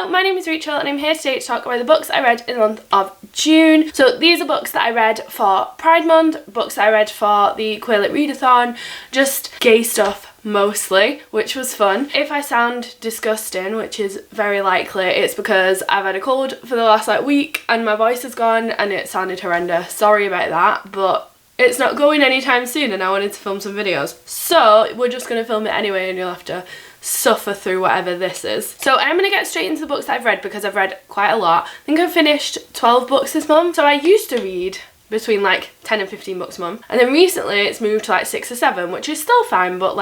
Hello, my name is Rachel and I'm here today to talk about the books I read in the month of June. So these are books that I read for Pride Month, books that I read for the QueerLit readathon, just gay stuff mostly, which was fun. If I sound disgusting, which is very likely, it's because I've had a cold for the last week and my voice is gone and it sounded horrendous. Sorry about that, but it's not going anytime soon and I wanted to film some videos. So we're just going to film it anyway and you'll have to suffer through whatever this is. So I'm going to get straight into the books that I've read because I've read quite a lot. I think I've finished 12 books this month. So I used to read between 10 and 15 books a month, and then recently it's moved to 6 or 7, which is still fine, but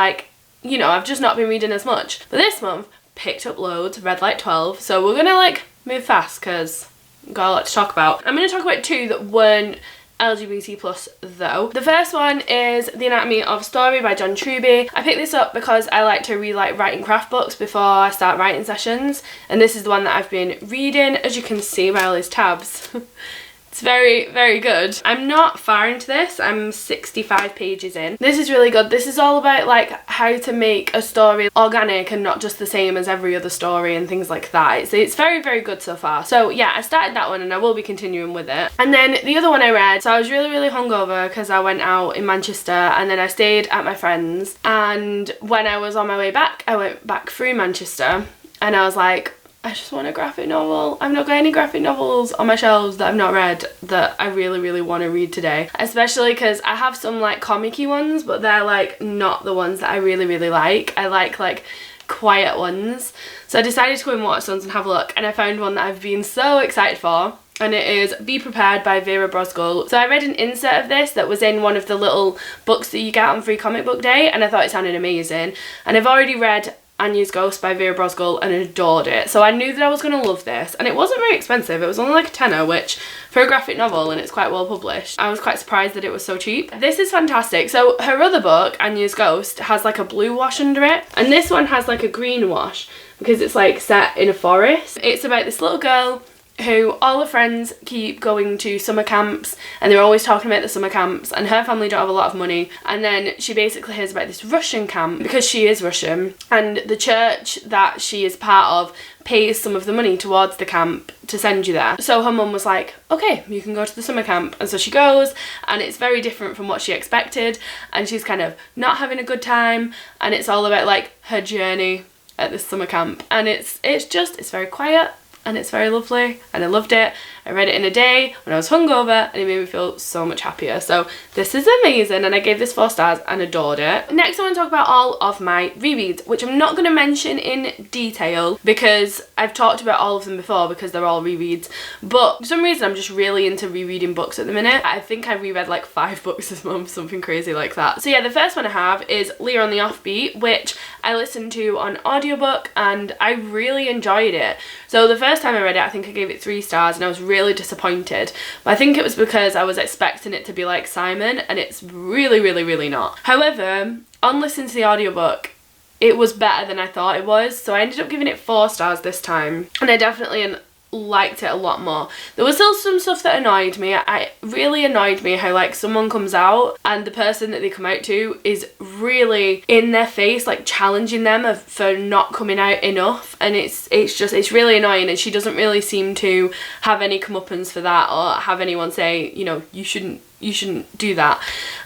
you know, I've just not been reading as much. But this month picked up loads, read 12, so we're gonna move fast because we've got a lot to talk about. I'm gonna talk about 2 that weren't LGBT plus though. The first one is The Anatomy of Story by John Truby. I picked this up because I like to read writing craft books before I start writing sessions, and this is the one that I've been reading, as you can see by all these tabs. It's very, very good. I'm not far into this. I'm 65 pages in. This is really good. This is all about how to make a story organic and not just the same as every other story and things like that. It's very, very good so far. So yeah, I started that one and I will be continuing with it. And then the other one I read, so I was really, really hungover because I went out in Manchester and then I stayed at my friend's, and when I was on my way back, I went back through Manchester and I was like, I just want a graphic novel. I've not got any graphic novels on my shelves that I've not read that I really, really want to read today. Especially because I have some comic-y ones, but they're not the ones that I really, really like. I like quiet ones. So I decided to go in Waterstones and have a look, and I found one that I've been so excited for. And it is Be Prepared by Vera Brosgal. So I read an insert of this that was in one of the little books that you get on Free Comic Book Day, and I thought it sounded amazing. And I've already read Anya's Ghost by Vera Brosgal and adored it, so I knew that I was going to love this, and it wasn't very expensive. It was only a tenner, which for a graphic novel, and it's quite well published, I was quite surprised that it was so cheap. This is fantastic. So her other book, Anya's Ghost, has a blue wash under it, and this one has a green wash because it's set in a forest. It's about this little girl who all her friends keep going to summer camps, and they're always talking about the summer camps, and her family don't have a lot of money, and then she basically hears about this Russian camp because she is Russian, and the church that she is part of pays some of the money towards the camp to send you there. So her mum was like, okay, you can go to the summer camp, and so she goes, and it's very different from what she expected, and she's kind of not having a good time, and it's all about her journey at this summer camp, and it's very quiet and it's very lovely, and I loved it. I read it in a day when I was hungover and it made me feel so much happier. So this is amazing, and I gave this 4 stars and adored it. Next I want to talk about all of my rereads, which I'm not going to mention in detail because I've talked about all of them before because they're all rereads, but for some reason I'm just really into rereading books at the minute. I think I reread 5 books this month, something crazy like that. So yeah, the first one I have is Leah on the Offbeat, which I listened to on audiobook and I really enjoyed it. So the first time I read it, I think I gave it 3 stars and I was really disappointed, but I think it was because I was expecting it to be like Simon, and it's really, really, really not. However, on listening to the audiobook, it was better than I thought it was, so I ended up giving it 4 stars this time, and I definitely liked it a lot more. There was still some stuff that annoyed me. It really annoyed me how someone comes out and the person that they come out to is really in their face, challenging them for not coming out enough, and it's really annoying, and she doesn't really seem to have any comeuppance for that or have anyone say, you know, you shouldn't do that,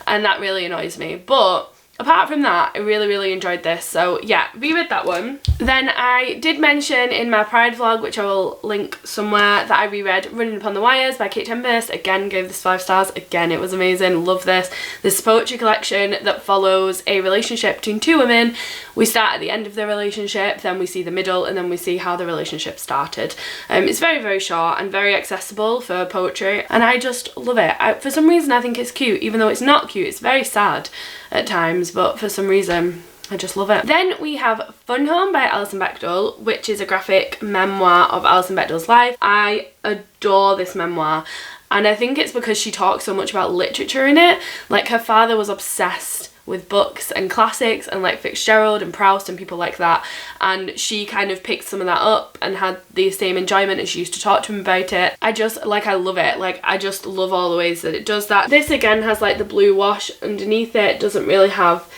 and that really annoys me. But apart from that, I really, really enjoyed this. So yeah, reread that one. Then I did mention in my Pride vlog, which I will link somewhere, that I reread Running Upon the Wires by Tempest. Again, gave this 5 stars. Again, it was amazing. Love this. This is a poetry collection that follows a relationship between 2 women. We start at the end of the relationship, then we see the middle, and then we see how the relationship started. It's very, very short and very accessible for poetry, and I just love it. For some reason I think it's cute, even though it's not cute. It's very sad at times, but for some reason I just love it. Then we have Funhome by Alison Bechdel, which is a graphic memoir of Alison Bechdel's life. I adore this memoir, and I think it's because she talks so much about literature in it. Her father was obsessed with books and classics and Fitzgerald and Proust and people like that, and she kind of picked some of that up and had the same enjoyment, and she used to talk to him about it. I just I love it. I just love all the ways that it does that. This again has the blue wash underneath it. It doesn't really have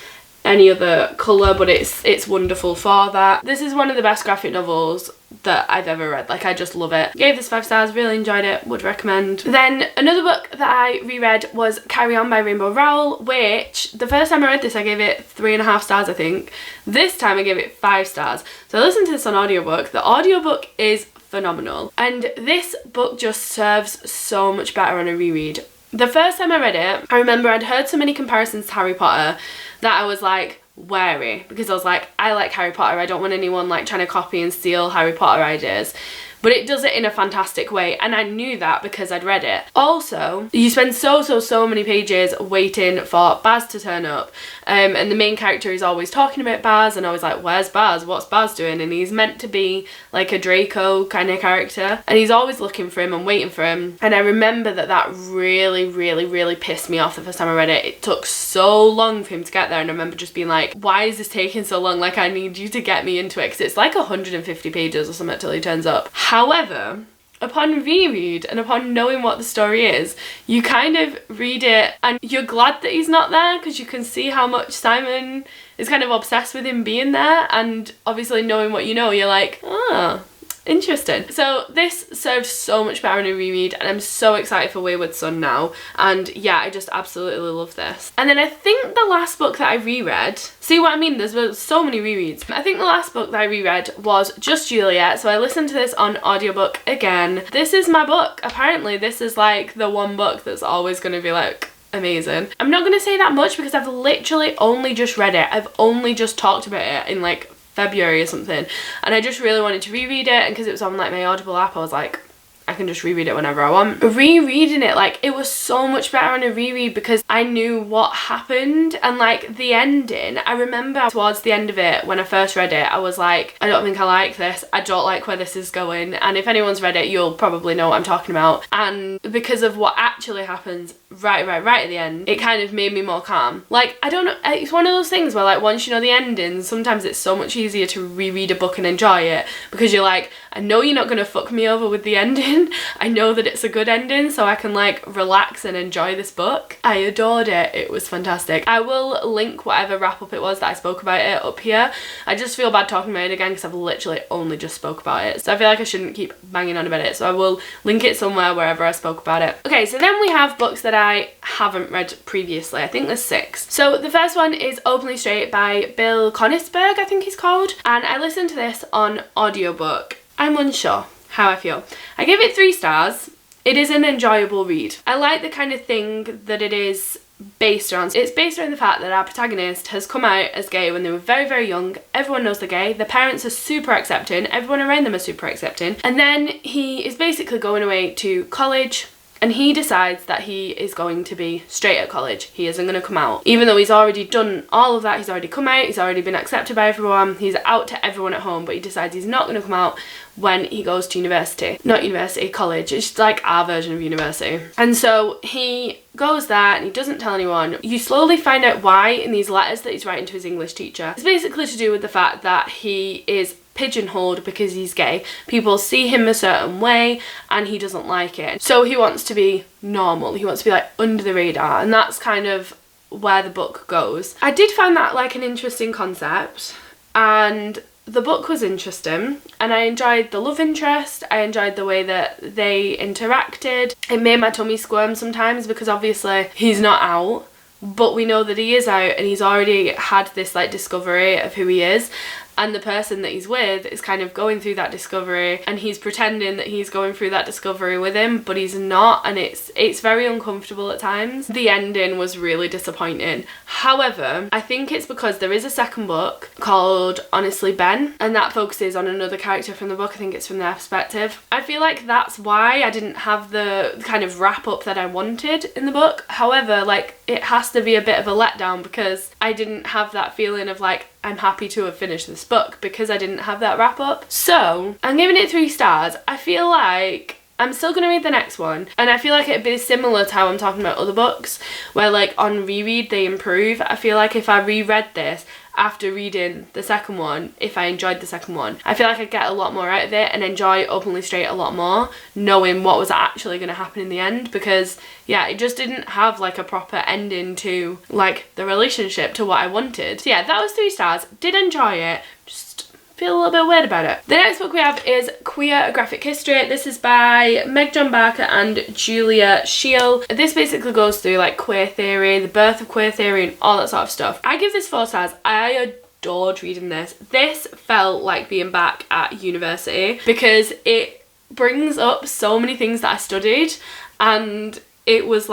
any other colour, but it's wonderful for that. This is one of the best graphic novels that I've ever read. Like, I just love it. Gave this 5 stars, really enjoyed it, would recommend. Then another book that I reread was Carry On by Rainbow Rowell, which the first time I read this I gave it 3.5 stars, I think. This time I gave it 5 stars. So I listened to this on audiobook. The audiobook is phenomenal, and this book just serves so much better on a reread. The first time I read it, I remember I'd heard so many comparisons to Harry Potter that I was like wary, because I was like, I like Harry Potter, I don't want anyone like trying to copy and steal Harry Potter ideas. But it does it in a fantastic way, and I knew that because I'd read it. Also, you spend so many pages waiting for Baz to turn up, and the main character is always talking about Baz, and always like, where's Baz? What's Baz doing? And he's meant to be like a Draco kind of character, and he's always looking for him and waiting for him. And I remember that really pissed me off the first time I read it. It took so long for him to get there, and I remember just being like, why is this taking so long? Like, I need you to get me into it, because it's like 150 pages or something till he turns up. However, upon reread and upon knowing what the story is, you kind of read it and you're glad that he's not there, because you can see how much Simon is kind of obsessed with him being there, and obviously knowing what you know, you're like, ah, interesting. So this served so much better in a reread, and I'm so excited for Wayward Son now, and yeah, I just absolutely love this. And then I think the last book that I reread, see what I mean, there's so many rereads. I think the last book that I reread was just Juliet, so I listened to this on audiobook again. This is my book. Apparently this is like the one book that's always going to be like amazing. I'm not going to say that much because I've literally only just read it. I've only just talked about it in like February or something, and I just really wanted to reread it, and because it was on like my Audible app, I was like, I can just reread it whenever I want. Rereading it, like, it was so much better on a reread because I knew what happened, and like the ending, I remember towards the end of it when I first read it, I was like, I don't think I like this, I don't like where this is going. And if anyone's read it, you'll probably know what I'm talking about. And because of what actually happens right at the end, it kind of made me more calm. Like, I don't know, it's one of those things where like once you know the ending, sometimes it's so much easier to reread a book and enjoy it, because you're like, I know you're not going to fuck me over with the ending. I know that it's a good ending, so I can like relax and enjoy this book. I adored it. It was fantastic. I will link whatever wrap up it was that I spoke about it up here. I just feel bad talking about it again because I've literally only just spoke about it, so I feel like I shouldn't keep banging on about it, so I will link it somewhere wherever I spoke about it. Okay, so then we have books that I haven't read previously. I think there's 6. So the first one is Openly Straight by Bill Konigsberg, I think he's called, and I listened to this on audiobook. I'm unsure how I feel. I give it 3 stars. It is an enjoyable read. I like the kind of thing that it is based on. It's based on the fact that our protagonist has come out as gay when they were very young. Everyone knows they're gay. Their parents are super accepting. Everyone around them are super accepting. And then he is basically going away to college, and he decides that he is going to be straight at college. He isn't going to come out. Even though he's already done all of that, he's already come out, he's already been accepted by everyone, he's out to everyone at home, but he decides he's not going to come out when he goes to university. Not university, college. It's like our version of university. And so he goes there and he doesn't tell anyone. You slowly find out why in these letters that he's writing to his English teacher. It's basically to do with the fact that he is pigeonholed because he's gay. People see him a certain way and he doesn't like it. So he wants to be normal. He wants to be like under the radar, and that's kind of where the book goes. I did find that like an interesting concept, and the book was interesting, and I enjoyed the love interest. I enjoyed the way that they interacted. It made my tummy squirm sometimes because obviously he's not out, but we know that he is out, and he's already had this like discovery of who he is, and the person that he's with is kind of going through that discovery, and he's pretending that he's going through that discovery with him, but he's not, and it's very uncomfortable at times. The ending was really disappointing. However, I think it's because there is a second book called Honestly Ben, and that focuses on another character from the book. I think it's from their perspective. I feel like that's why I didn't have the kind of wrap up that I wanted in the book. However, like, it has to be a bit of a letdown because I didn't have that feeling of like, I'm happy to have finished this book, because I didn't have that wrap up. So I'm giving it 3 stars. I feel like I'm still going to read the next one, and I feel like it'd be similar to how I'm talking about other books where like on reread they improve. I feel like if I reread this after reading the second one, if I enjoyed the second one, I feel like I'd get a lot more out of it and enjoy Openly Straight a lot more, knowing what was actually going to happen in the end, because yeah, it just didn't have like a proper ending to like the relationship to what I wanted. So yeah, that was 3 stars. Did enjoy it, just feel a little bit weird about it. The next book we have is Queer: A Graphic History. This is by Meg-John and Juliet Sheele. This basically goes through like queer theory, the birth of queer theory and all that sort of stuff. I give this 4 stars. I adored reading this. This felt like being back at university because it brings up so many things that I studied, and it was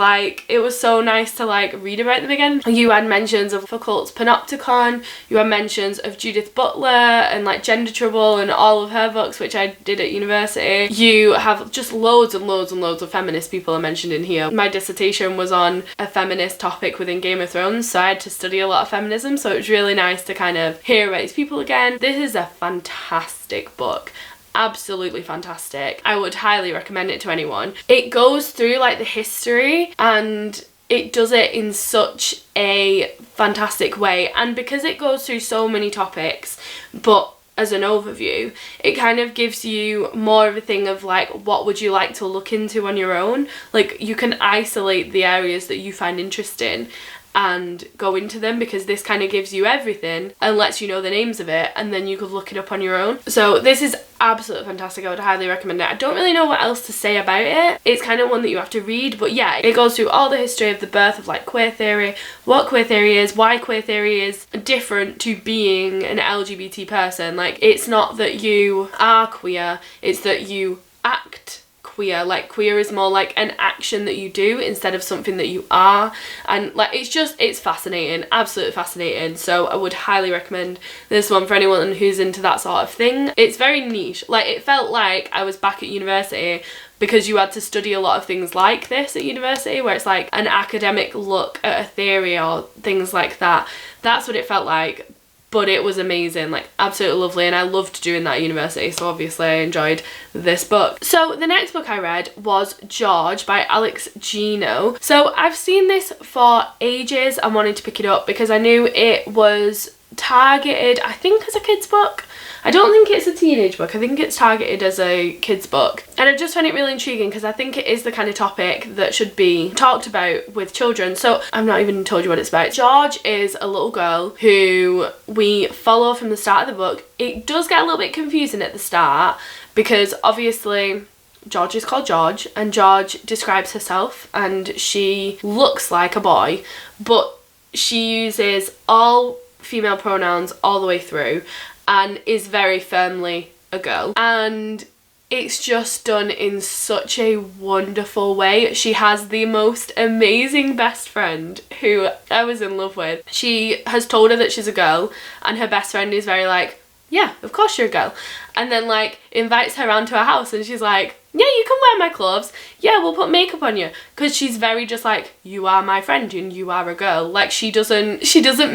so nice to like read about them again. You had mentions of Foucault's Panopticon, you had mentions of Judith Butler and like Gender Trouble and all of her books, which I did at university. You have just loads and loads and loads of feminist people are mentioned in here. My dissertation was on a feminist topic within Game of Thrones, so I had to study a lot of feminism, so it was really nice to kind of hear about these people again. This is a fantastic book. Absolutely fantastic. I would highly recommend it to anyone. It goes through like the history and it does it in such a fantastic way, and because it goes through so many topics but as an overview, it kind of gives you more of a thing of like, what would you like to look into on your own? Like, you can isolate the areas that you find interesting and go into them, because this kind of gives you everything and lets you know the names of it, and then you could look it up on your own. So this is absolutely fantastic. I would highly recommend it. I don't really know what else to say about it. It's kind of one that you have to read, but yeah, it goes through all the history of the birth of like queer theory, what queer theory is, why queer theory is different to being an LGBT person. Like, it's not that you are queer, it's that you act queer. Like, queer is more like an action that you do instead of something that you are, and like it's fascinating, absolutely fascinating. So I would highly recommend this one for anyone who's into that sort of thing. It's very niche. Like, it felt like I was back at university because you had to study a lot of things like this at university, where it's like an academic look at a theory or things like that. That's what it felt like. But it was amazing, like absolutely lovely, and I loved doing that at university, so obviously I enjoyed this book. So the next book I read was George by Alex Gino. So I've seen this for ages and wanted to pick it up because I knew it was targeted, I think, as a kid's book. I don't think it's a teenage book, I think it's targeted as a kid's book. And I just find it really intriguing because I think it is the kind of topic that should be talked about with children. So I've not even told you what it's about. George is a little girl who we follow from the start of the book. It does get a little bit confusing at the start because obviously George is called George and George describes herself and she looks like a boy, but she uses all female pronouns all the way through and is very firmly a girl, and it's just done in such a wonderful way. She has the most amazing best friend who I was in love with. She has told her that she's a girl, and her best friend is very like, yeah, of course you're a girl, and then like invites her around to her house and she's like, yeah, you can wear my clothes, yeah, we'll put makeup on you, because she's very just like, you are my friend and you are a girl. Like, she doesn't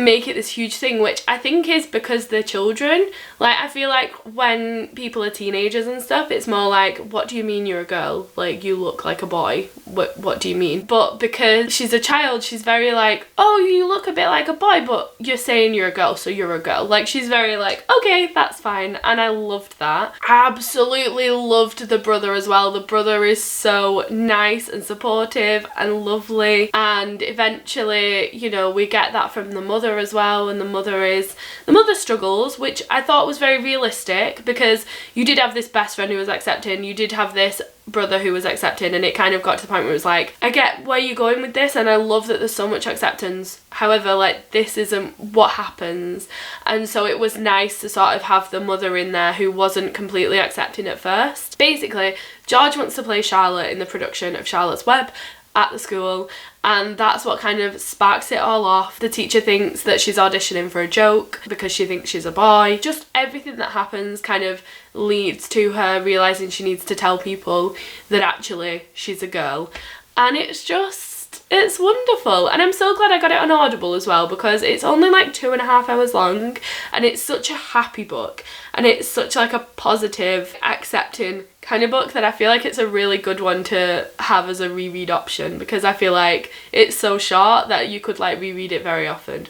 make it this huge thing, which I think is because they're children. Like, I feel like when people are teenagers and stuff, it's more like, what do you mean you're a girl? Like, you look like a boy, what do you mean? But because she's a child, she's very like, oh, you look a bit like a boy, but you're saying you're a girl, so you're a girl. Like, she's very like, okay, that's fine, and I loved that. Absolutely loved the brother as well. The brother is so nice and supportive and lovely, and eventually, you know, we get that from the mother as well, and the mother struggles, which I thought was very realistic, because you did have this best friend who was accepting, you did have this brother who was accepting, and it kind of got to the point where it was like, I get where you're going with this and I love that there's so much acceptance, however, like, this isn't what happens. And so it was nice to sort of have the mother in there who wasn't completely accepting at first. Basically, George wants to play Charlotte in the production of Charlotte's Web at the school, and that's what kind of sparks it all off. The teacher thinks that she's auditioning for a joke because she thinks she's a boy. Just everything that happens kind of leads to her realising she needs to tell people that actually she's a girl, and it's wonderful. And I'm so glad I got it on Audible as well, because it's only like 2.5 hours long, and it's such a happy book, and it's such like a positive, accepting kind of book that I feel like it's a really good one to have as a reread option, because I feel like it's so short that you could like reread it very often.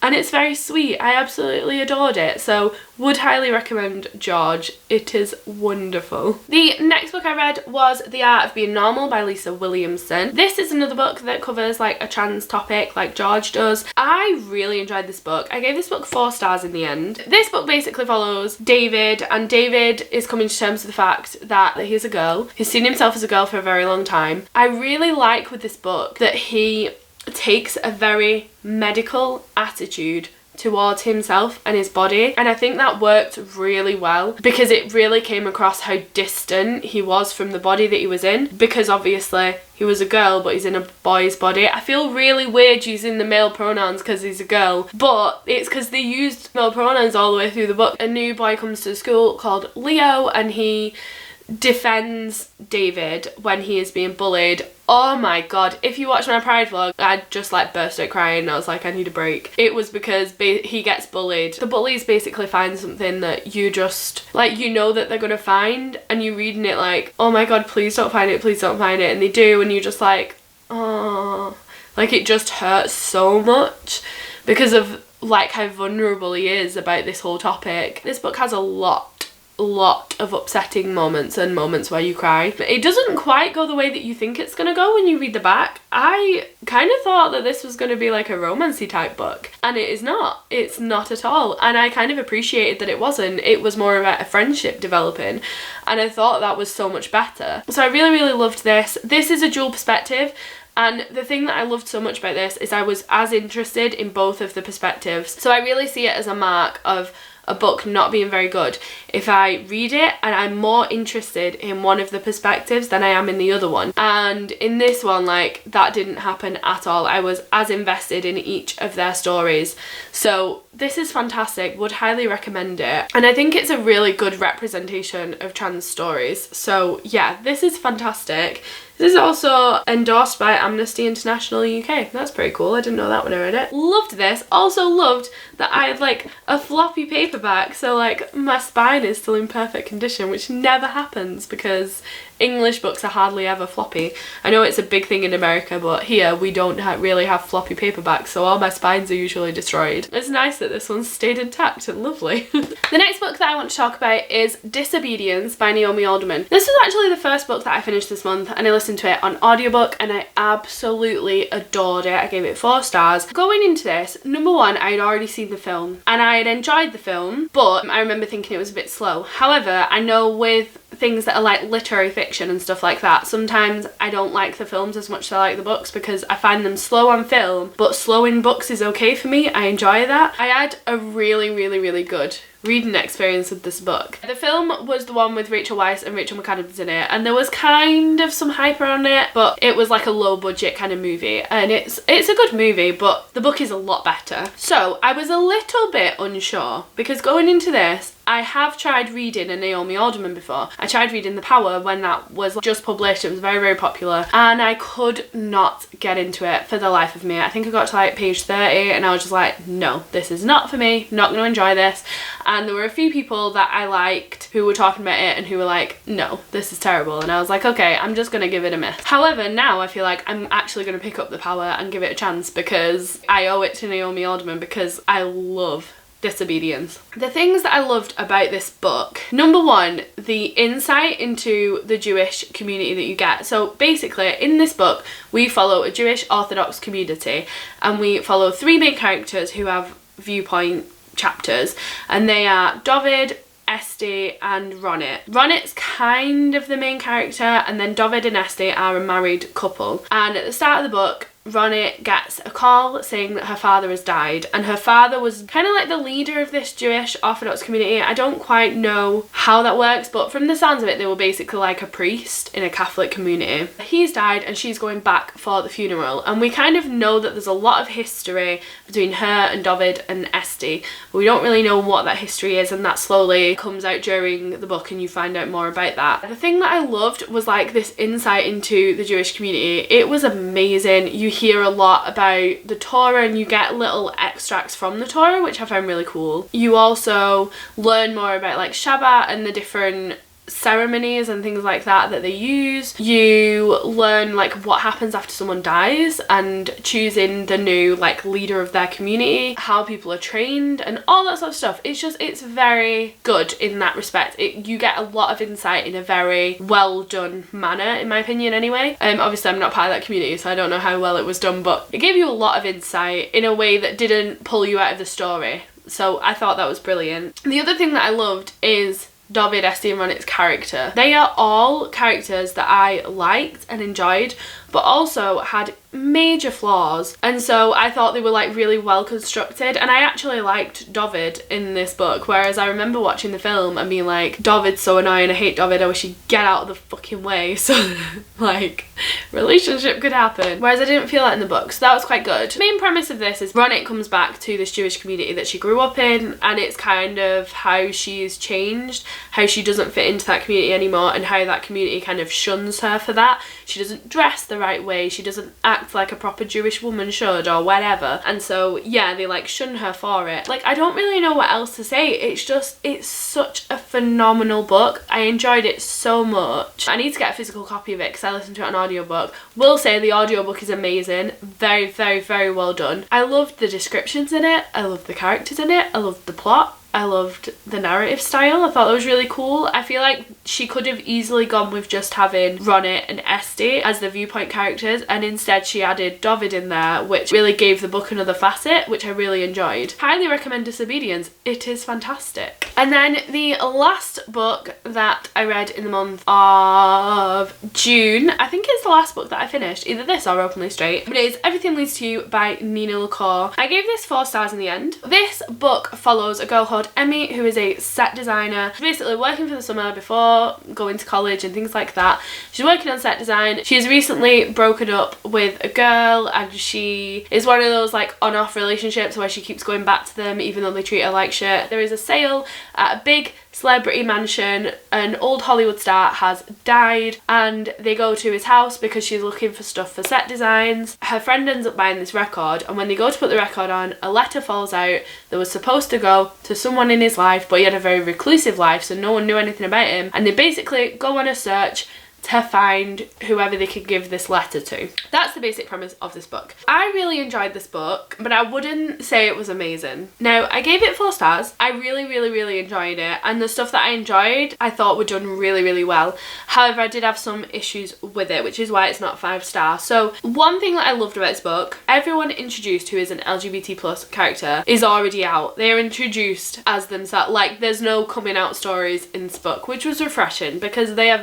and it's very sweet. I absolutely adored it, so would highly recommend George. It is wonderful. The next book I read was The Art of Being Normal by Lisa Williamson. This is another book that covers like a trans topic like George does. I really enjoyed this book. I gave this book 4 stars in the end. This book basically follows David, and David is coming to terms with the fact that he's a girl. He's seen himself as a girl for a very long time. I really like with this book that he takes a very medical attitude towards himself and his body, and I think that worked really well because it really came across how distant he was from the body that he was in, because obviously he was a girl but he's in a boy's body. I feel really weird using the male pronouns because he's a girl, but it's because they used male pronouns all the way through the book. A new boy comes to school called Leo and he defends David when he is being bullied. Oh my god, if you watch my Pride vlog, I just like burst out crying. I was like, I need a break. It was because he gets bullied. The bullies basically find something that you just, like, you know that they're gonna find, and you're reading it like, oh my god, please don't find it, please don't find it, and they do, and you're just like, oh, like it just hurts so much because of like how vulnerable he is about this whole topic. This book has a lot of upsetting moments and moments where you cry. It doesn't quite go the way that you think it's gonna go when you read the back. I kind of thought that this was gonna be like a romancy type book, and it is not. It's not at all, and I kind of appreciated that it wasn't. It was more about a friendship developing, and I thought that was so much better. So I really loved this. This is a dual perspective, and the thing that I loved so much about this is I was as interested in both of the perspectives. So I really see it as a mark of a book not being very good if I read it and I'm more interested in one of the perspectives than I am in the other one. And in this one, like, that didn't happen at all. I was as invested in each of their stories. So this is fantastic, would highly recommend it. And I think it's a really good representation of trans stories. So yeah, this is fantastic. This is also endorsed by Amnesty International UK. That's pretty cool. I didn't know that when I read it. Loved this. Also loved that I had like a floppy paperback, so like my spine is still in perfect condition, which never happens because English books are hardly ever floppy. I know it's a big thing in America, but here we don't really have floppy paperbacks, so all my spines are usually destroyed. It's nice that this one's stayed intact and lovely. The next book that I want to talk about is Disobedience by Naomi Alderman. This was actually the first book that I finished this month, and I listened to it on audiobook and I absolutely adored it. I gave it 4 stars. Going into this, number one, I had already seen the film and I had enjoyed the film, but I remember thinking it was a bit slow. However, I know with things that are like literary fiction and stuff like that, sometimes I don't like the films as much as I like the books because I find them slow on film, but slow in books is okay for me. I enjoy that. I had a really good reading experience with this book. The film was the one with Rachel Weisz and Rachel McAdams in it, and there was kind of some hype around it, but it was like a low budget kind of movie, and it's a good movie, but the book is a lot better. So I was a little bit unsure because going into this, I have tried reading a Naomi Alderman before. I tried reading The Power when that was just published. It was very popular, and I could not get into it for the life of me. I think I got to like page 30 and I was just like, no, this is not for me, not going to enjoy this. And there were a few people that I liked who were talking about it and who were like, no, this is terrible. And I was like, okay, I'm just going to give it a miss. However, now I feel like I'm actually going to pick up The Power and give it a chance because I owe it to Naomi Alderman because I love Disobedience. The things that I loved about this book, number one, the insight into the Jewish community that you get. So basically in this book we follow a Jewish Orthodox community and we follow 3 main characters who have viewpoint chapters, and they are David, Esty and Ronit. Ronit's kind of the main character, and then David and Esty are a married couple. And at the start of the book, Ronit gets a call saying that her father has died, and her father was kind of like the leader of this Jewish Orthodox community. I don't quite know how that works, but from the sounds of it, they were basically like a priest in a Catholic community. He's died and she's going back for the funeral, and we kind of know that there's a lot of history between her and David and Esty, but we don't really know what that history is, and that slowly comes out during the book and you find out more about that. The thing that I loved was like this insight into the Jewish community. It was amazing. You hear a lot about the Torah and you get little extracts from the Torah, which I found really cool. You also learn more about like Shabbat and the different ceremonies and things like that they use. You learn like what happens after someone dies and choosing the new like leader of their community, how people are trained and all that sort of stuff. It's very good in that respect. You get a lot of insight in a very well done manner, in my opinion anyway. Obviously I'm not part of that community, so I don't know how well it was done, but it gave you a lot of insight in a way that didn't pull you out of the story. So I thought that was brilliant. The other thing that I loved is David, Esty and Ronit's character. They are all characters that I liked and enjoyed, but also had major flaws, and so I thought they were like really well constructed, and I actually liked David in this book, whereas I remember watching the film and being like, David's so annoying, I hate David, I wish he'd get out of the fucking way so like relationship could happen, whereas I didn't feel that in the book, so that was quite good. The main premise of this is Ronit comes back to this Jewish community that she grew up in, and it's kind of how she's changed, how she doesn't fit into that community anymore, and how that community kind of shuns her for that. She doesn't dress the right way, she doesn't act like a proper Jewish woman should or whatever, and so yeah, they like shun her for it. Like, I don't really know what else to say. It's such a phenomenal book. I enjoyed it so much. I need to get a physical copy of it because I listened to it on audiobook. Will say the audiobook is amazing, very very very well done. I loved the descriptions in it, I loved the characters in it, I loved the plot, I loved the narrative style. I thought that was really cool. I feel like she could have easily gone with just having Ronit and Esty as the viewpoint characters, and instead she added David in there, which really gave the book another facet, which I really enjoyed. Highly recommend Disobedience. It is fantastic. And then the last book that I read in the month of June, I think it's the last book that I finished, either this or Openly Straight, but it is Everything Leads to You by Nina LaCouer. I gave this 4 stars in the end. This book follows a girl called Emmy, who is a set designer. She's basically working for the summer before going to college and things like that. She's working on set design. She's recently broken up with a girl, and she is one of those like on-off relationships where she keeps going back to them even though they treat her like shit. There is a sale at a big celebrity mansion. An old Hollywood star has died, and they go to his house because she's looking for stuff for set designs. Her friend ends up buying this record, and when they go to put the record on, a letter falls out that was supposed to go to someone in his life, but he had a very reclusive life, so no one knew anything about him, and they basically go on a search to find whoever they could give this letter to. That's the basic premise of this book. I really enjoyed this book, but I wouldn't say it was amazing. Now, I gave it 4 stars. I really enjoyed it, and the stuff that I enjoyed I thought were done really well. However, I did have some issues with it, which is why it's not 5 stars. So one thing that I loved about this book, everyone introduced who is an LGBT plus character is already out. They are introduced as themselves. Like, there's no coming out stories in this book, which was refreshing because they are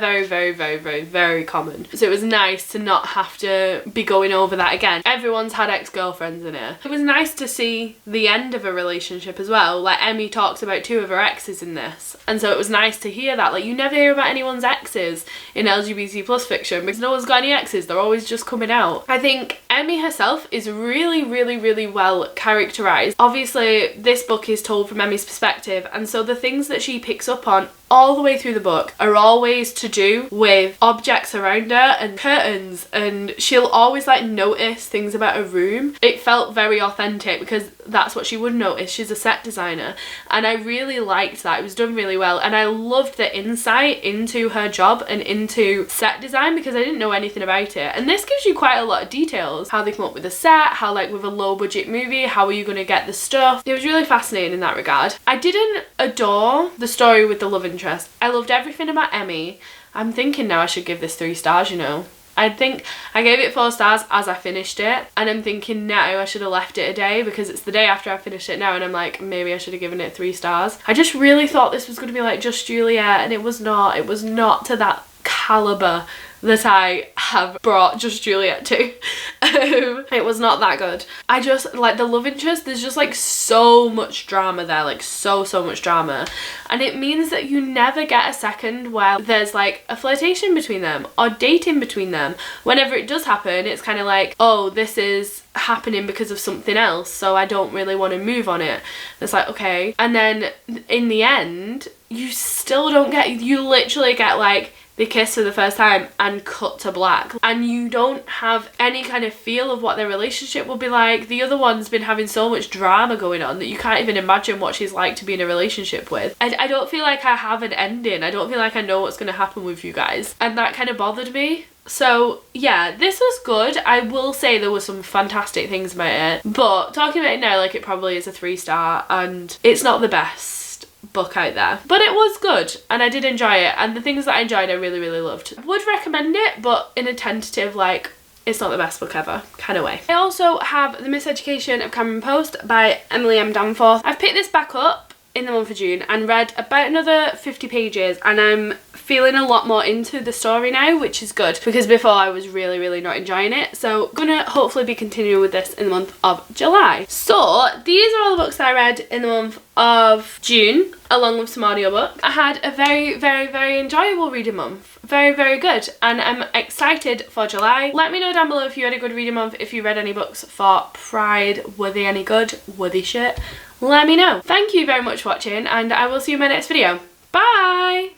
very common. So it was nice to not have to be going over that again. Everyone's had ex-girlfriends in it. It was nice to see the end of a relationship as well. Like, Emmy talks about 2 of her exes in this, and so it was nice to hear that. Like, you never hear about anyone's exes in LGBT plus fiction because no one's got any exes. They're always just coming out. I think Emmy herself is really well characterized. Obviously this book is told from Emmy's perspective, and so the things that she picks up on all the way through the book are always to do with objects around her and curtains, and she'll always like notice things about a room. It felt very authentic because that's what she would notice. She's a set designer, and I really liked that. It was done really well, and I loved the insight into her job and into set design because I didn't know anything about it, and this gives you quite a lot of details. How they come up with a set, how like with a low budget movie, how are you going to get the stuff. It was really fascinating in that regard. I didn't adore the story with the love interest. I loved everything about Emmy. I'm thinking now I should give this 3 stars, you know. I think I gave it 4 stars as I finished it, and I'm thinking now I should have left it a day because it's the day after I finished it now, and I'm like, maybe I should have given it 3 stars. I just really thought this was going to be like just Juliet, and it was not. It was not to that caliber that I have brought Just Juliet to. It was not that good. I just like the love interest. There's just like so much drama there, like so much drama, and it means that you never get a second where there's like a flirtation between them or dating between them. Whenever it does happen, it's kind of like, oh, this is happening because of something else, so I don't really want to move on it. It's like, okay, and then in the end you still don't get, you literally get like they kiss for the first time and cut to black, and you don't have any kind of feel of what their relationship will be like. The other one's been having so much drama going on that you can't even imagine what she's like to be in a relationship with. I don't feel like I have an ending. I don't feel like I know what's going to happen with you guys, and that kind of bothered me. So yeah, this was good. I will say there were some fantastic things about it, but talking about it now like it probably is a 3-star, and it's not the best book out there, but it was good and I did enjoy it, and the things that I enjoyed I really loved. Would recommend it, but in a tentative, like, it's not the best book ever kind of way. I also have The Miseducation of Cameron Post by Emily M. Danforth. I've picked this back up in the month of June and read about another 50 pages, and I'm feeling a lot more into the story now, which is good, because before I was really not enjoying it. So gonna hopefully be continuing with this in the month of July. So these are all the books that I read in the month of June, along with some audiobooks. I had a very enjoyable reading month. Very good, and I'm excited for July. Let me know down below if you had a good reading month, if you read any books for Pride. Were they any good? Were they shit? Let me know. Thank you very much for watching, and I will see you in my next video. Bye!